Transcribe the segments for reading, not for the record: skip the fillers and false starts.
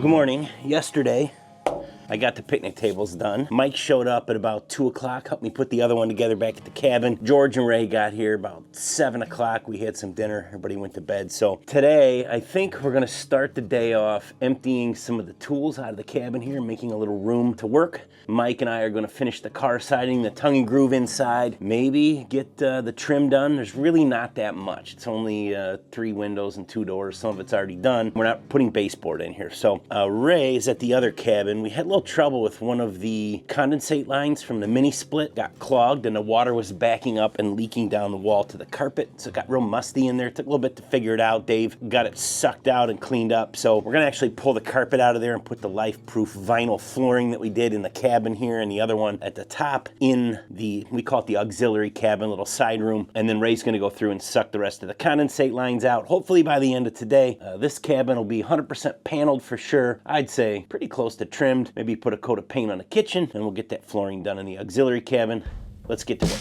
Well, good morning. Yesterday, I got the picnic tables done. Mike showed up at about 2 o'clock, helped me put the other one together back at the cabin. George and Ray got here about 7 o'clock. We had some dinner. Everybody went to bed. So today, I think we're going to start the day off emptying some of the tools out of the cabin here, making a little room to work. Mike and I are going to finish the car siding, the tongue and groove inside, maybe get the trim done. There's really not that much. It's only 3 windows and 2 doors. Some of it's already done. We're not putting baseboard in here. So Ray is at the other cabin. We had a little trouble with one of the condensate lines from the mini split. Got clogged and the water was backing up and leaking down the wall to the carpet. So it got real musty in there. It took a little bit to figure it out. Dave got it sucked out and cleaned up. So we're going to actually pull the carpet out of there and put the life-proof vinyl flooring that we did in the cabin here and the other one at the top in the, we call it the auxiliary cabin, little side room. And then Ray's going to go through and suck the rest of the condensate lines out. Hopefully by the end of today, this cabin will be 100% paneled for sure. I'd say pretty close to trimmed. Maybe put a coat of paint on the kitchen and we'll get that flooring done in the auxiliary cabin. Let's get to work.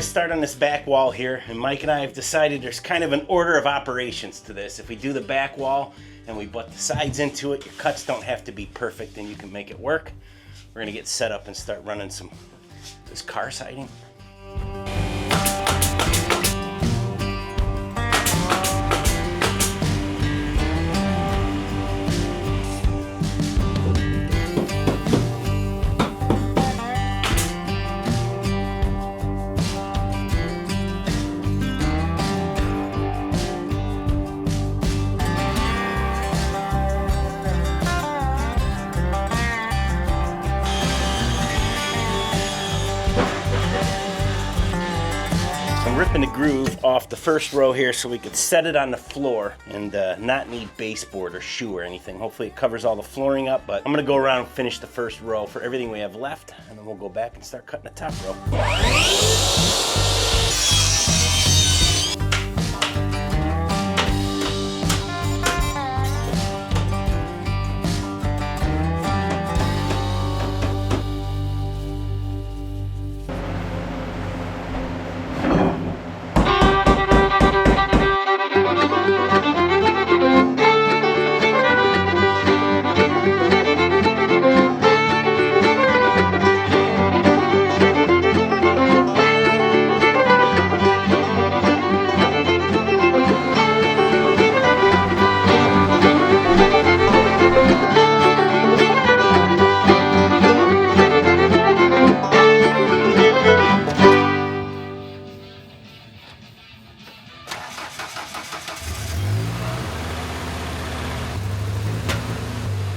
Start on this back wall here, and Mike and I have decided there's kind of an order of operations to this. If we do the back wall and we butt the sides into it, your cuts don't have to be perfect and you can make it work. We're gonna get set up and start running this car siding. Ripping the groove off the first row here so we could set it on the floor and not need baseboard or shoe or anything. Hopefully it covers all the flooring up, but I'm gonna go around and finish the first row for everything we have left, and then we'll go back and start cutting the top row.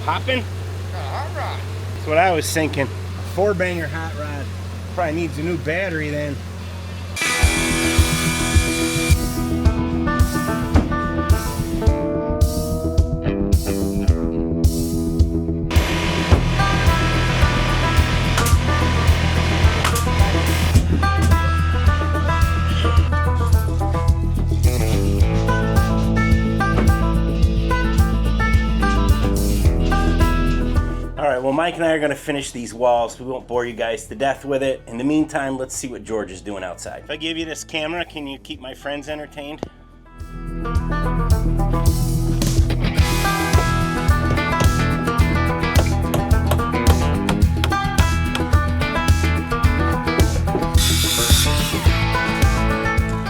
Hopping? Hot rod. That's what I was thinking. 4-banger hot rod. Probably needs a new battery then. Well, Mike and I are going to finish these walls. We won't bore you guys to death with it. In the meantime, let's see what George is doing outside. If I give you this camera, can you keep my friends entertained?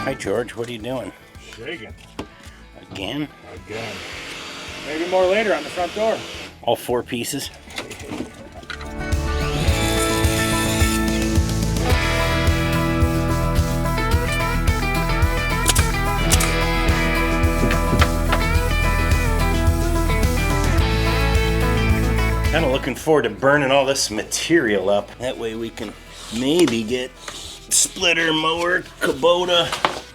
Hi, George. What are you doing? Shaking. Again? Again. Maybe more later on the front door. All 4 pieces? Kind of looking forward to burning all this material up. That way we can maybe get splitter, mower, Kubota,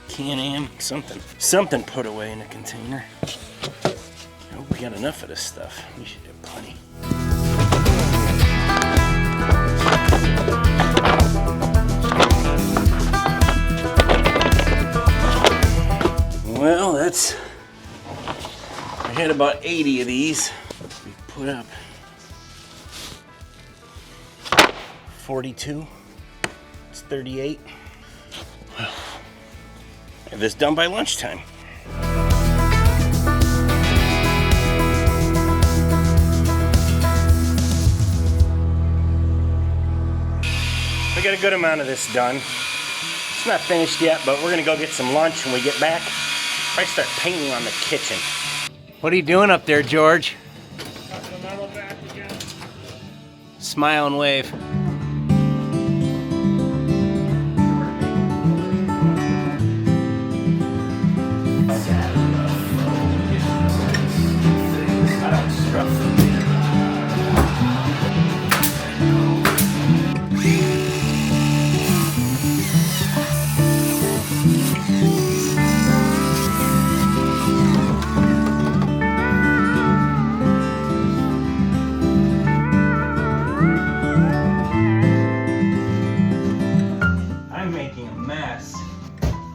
Can-Am, something put away in a container. Oh got enough of this stuff. We should have plenty. Well, I had about 80 of these. We put up 42. It's 38. Well, have this done by lunchtime. We got a good amount of this done. It's not finished yet, but we're gonna go get some lunch when we get back. I start painting on the kitchen. What are you doing up there, George? Got the metal back again. Smile and wave.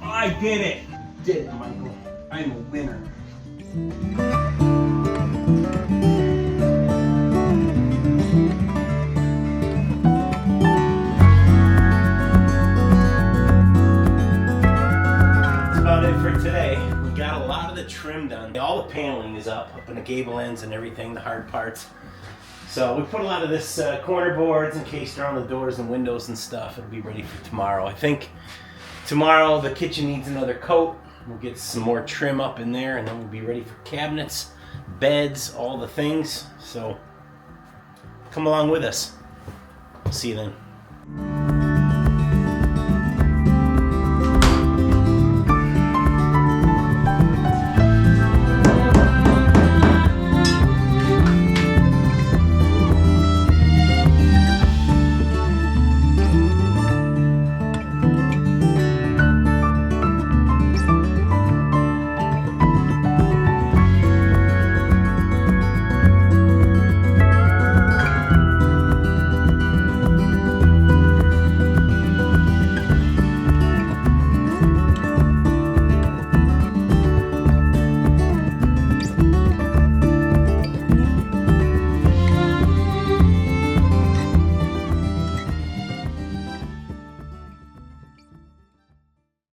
I did it! Did it, Michael. I'm a winner. That's about it for today. We got a lot of the trim done. All the paneling is up in the gable ends and everything, the hard parts. So we put a lot of this corner boards encased around the doors and windows and stuff. It'll be ready for tomorrow. I think tomorrow the kitchen needs another coat. We'll get some more trim up in there and then we'll be ready for cabinets, beds, all the things. So come along with us. See you then.